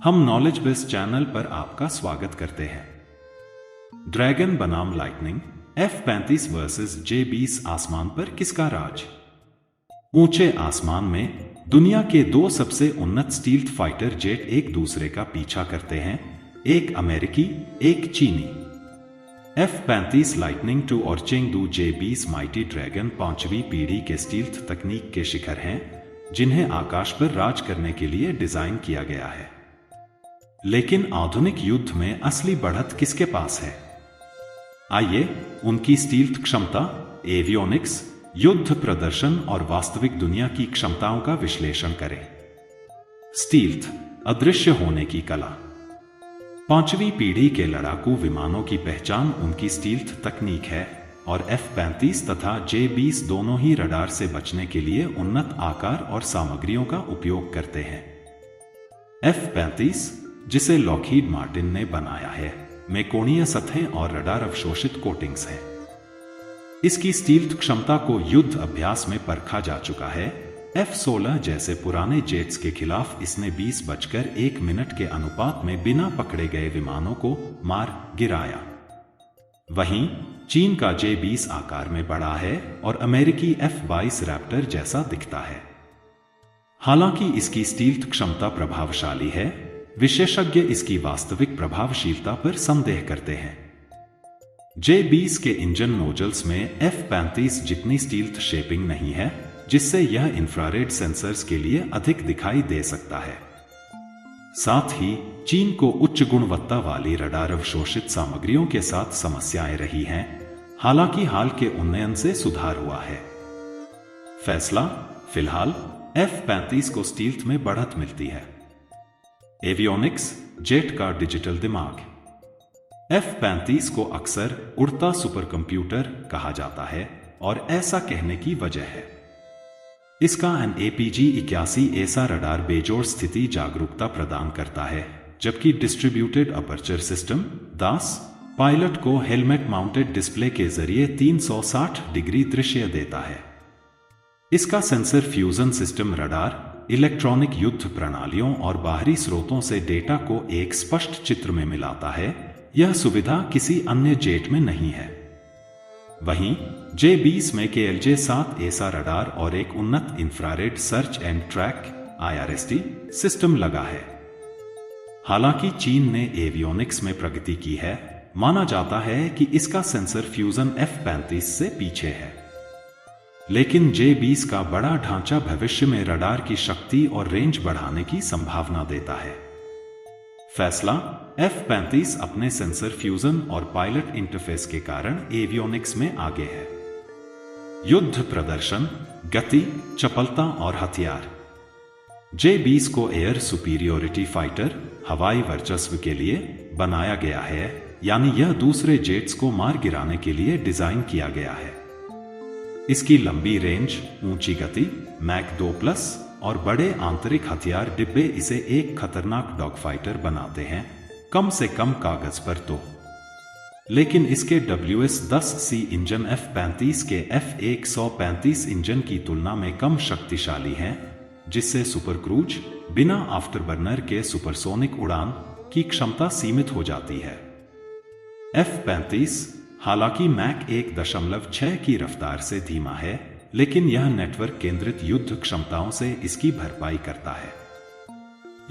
हम knowledge base channel पर आपका स्वागत करते हैं। ड्रैगन बनाम लाइटनिंग F-35 वर्सेस J-20 आसमान पर किसका राज। ऊंचे आसमान में दुनिया के दो सबसे उन्नत स्टील्थ फाइटर जेट एक दूसरे का पीछा करते हैं, एक अमेरिकी, एक चीनी। F-35 लाइटनिंग II और चेंगडू J-20 माइटी ड्रैगन पांचवी पीढ़ी के स्टील्थ तकनीक के शिखर हैं, जिन्हें आकाश पर राज करने के लिए डिजाइन किया गया है। लेकिन आधुनिक युद्ध में असली बढ़त किसके पास है? आइए उनकी स्टील्थ क्षमता, एवियोनिक्स, युद्ध प्रदर्शन और वास्तविक दुनिया की क्षमताओं का विश्लेषण करें। स्टील्थ, अदृश्य होने की कला। पांचवी पीढ़ी के लड़ाकू विमानों की पहचान उनकी स्टील्थ तकनीक है और F-35 तथा J-20 दोनों ही रडार से बचने के लिए उन्नत आकार और सामग्रियों का उपयोग करते हैं। F-35, जिसे लॉकहीड मार्टिन ने बनाया है, में कोणीय सतहें और रडार अवशोषित कोटिंग्स हैं। इसकी स्टील्थ क्षमता को युद्ध अभ्यास में परखा जा चुका है। F-16 जैसे पुराने जेट्स के खिलाफ इसने 20:1 के अनुपात में बिना पकड़े गए विमानों को मार गिराया। वहीं चीन का J-20 आकार में बड़ा है और अमेरिकी F-22 रैप्टर जैसा दिखता है। हालांकि इसकी स्टील्थ क्षमता प्रभावशाली है, विशेषज्ञ इसकी वास्तविक प्रभावशीलता पर संदेह करते हैं। J-20 के इंजन नोजल्स में F-35 जितनी स्टील्थ शेपिंग नहीं है, जिससे यह इंफ्रारेड सेंसर्स के लिए अधिक दिखाई दे सकता है। साथ ही चीन को उच्च गुणवत्ता वाली रडार अवशोषित सामग्रियों के साथ समस्याएं रही हैं, हालांकि हाल के उन्नयन से सुधार हुआ है। फैसला, फिलहाल F-35 को स्टील्थ में बढ़त मिलती है। एवियोनिक्स, जेट का डिजिटल दिमाग। F-35 को अक्सर उड़ता सुपरकंप्यूटर कहा जाता है और ऐसा कहने की वजह है इसका NAPG-81 ऐसा रडार बेजोड़ स्थिति जागरूकता प्रदान करता है, जबकि distributed aperture system DAS pilot को हेलमेट माउंटेड डिस्प्ले के जरिए 360 डिग्री दृश्य देता है। इसका sensor fusion system radar, electronic युद्ध प्रणालियों और बाहरी स्रोतों से डेटा को एक स्पष्ट चित्र में मिलाता है। यह सुविधा किसी अन्य जेट में नहीं है। वहीं J-20 में KLJ-7 ऐसा रडार और एक उन्नत infrared search and track IRST system लगा है। हालांकि चीन ने एवियोनिक्स में प्रगति की है, माना जाता है कि इसका सेंसर फ्यूजन F-35 से पीछे है। लेकिन J-20 का बड़ा ढांचा भविष्य में रडार की शक्ति और रेंज बढ़ाने की संभावना देता है। फैसला, F-35 अपने सेंसर फ्यूजन और पायलट इंटरफेस के कारण एवियोनिक्स में आगे है। युद्ध प्रदर्शन, गति, चपलता और हथियार। J-20 को एयर सुपीरियोरिटी फाइटर, हवाई वर्चस्व के लिए बनाया गया है, यानी यह दूसरे जेट्स को मार गिराने के लिए डिजाइन किया गया है। इसकी लंबी रेंज, ऊंची गति, मैक 2+ और बड़े आंतरिक हथियार डिब्बे इसे एक खतरनाक डॉग फाइटर बनाते हैं, कम से कम कागज पर तो। लेकिन इसके WS-10C इंजन F-35 के F-135 इंजन की तुलना में कम शक्तिशाली हैं, जिससे सुपर क्रूज, बिना आफ्टरबर्नर के सुपरसोनिक उड़ान की क्षमता सीमित हो जाती है। F-35 हालांकि मैक 1.6 की रफ्तार से धीमा है, लेकिन यह नेटवर्क केंद्रित युद्ध क्षमताओं से इसकी भरपाई करता है।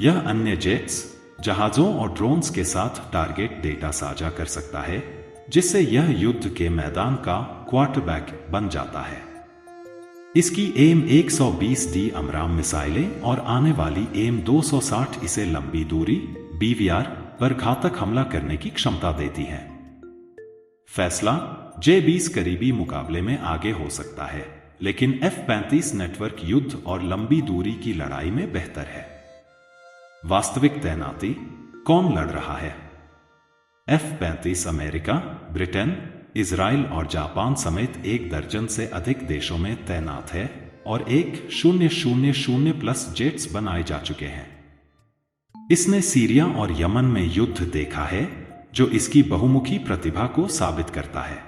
यह अन्य जेट्स, जहाजों और ड्रोन्स के साथ टारगेट डेटा साझा कर सकता है, जिससे यह युद्ध के मैदान का क्वार्टरबैक बन जाता है। इसकी AIM-120D अमराम मिसाइलें और आने वाली AIM-260 इसे लंबी दूरी BVR पर घातक हमला करने की क्षमता देती है। फैसला, J-20 करीबी मुकाबले में आगे हो सकता है, लेकिन F-35 नेटवर्क युद्ध और लंबी दूरी की लड़ाई में बेहतर है। वास्तविक तैनाती, कौन लड़ रहा है? F-35 अमेरिका, ब्रिटेन, इजराइल और जापान समेत 1 दर्जन से अधिक देशों में तैनात है और 1000+ जेट्स बनाए जा चुके हैं। इसने सीरिया और यमन में युद्ध देखा है, जो इसकी बहुमुखी प्रतिभा को साबित करता है।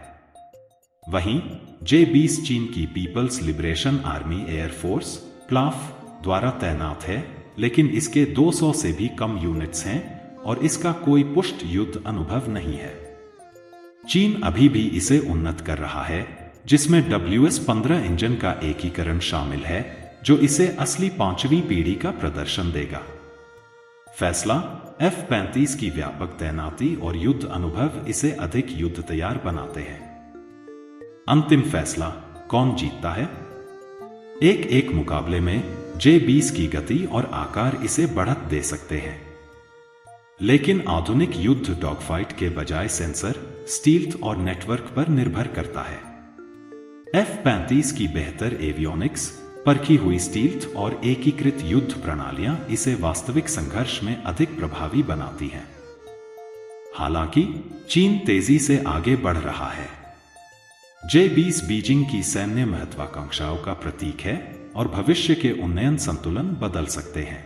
वहीं J-20 चीन की people's liberation army air force PLAF द्वारा तैनात है, लेकिन इसके 200 से भी कम यूनिट्स हैं और इसका कोई पुष्ट युद्ध अनुभव नहीं है। चीन अभी भी इसे उन्नत कर रहा है, जिसमें WS-15 इंजन का एकीकरण शामिल है, जो इसे असली 5वीं पीढ़ी का प्रदर्शन देगा। फैसला: F-35 की व्यापक तैनाती और युद्ध अनुभव इसे अधिक युद्ध तैयार बनाते हैं। अंतिम फैसला: कौन जीतता है? एक मुकाबले में J-20 की गति और आकार इसे बढ़त दे सकते हैं, लेकिन आधुनिक युद्ध डॉगफाइट के बजाय सेंसर, स्टील्थ और नेटवर्क पर निर्भर करता है। F-35 की बेहतर एवियोनिक्स, परखी हुई स्टील्थ और एकीकृत युद्ध प्रणालियां इसे वास्तविक संघर्ष में अधिक प्रभावी बनाती हैं। हालांकि चीन तेजी से आगे बढ़ रहा है। J-20 बीजिंग की सैन्य महत्वाकांक्षाओं का प्रतीक है और भविष्य के उन्नयन संतुलन बदल सकते हैं।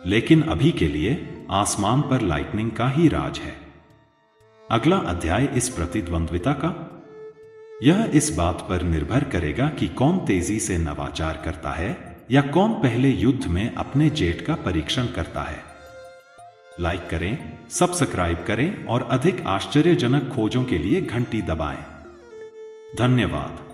लेकिन अभी के लिए आसमान पर लाइटनिंग का ही राज है। अगला अध्याय इस प्रतिद्वंद्विता का? यह इस बात पर निर्भर करेगा कि कौन तेजी से नवाचार करता है या कौन पहले युद्ध में अपने जेट का परीक्षण करता है। लाइक करें, सब्सक्राइब करें और अधिक आश्चर्यजनक खोजों के लिए घंटी दबाएं। धन्यवाद।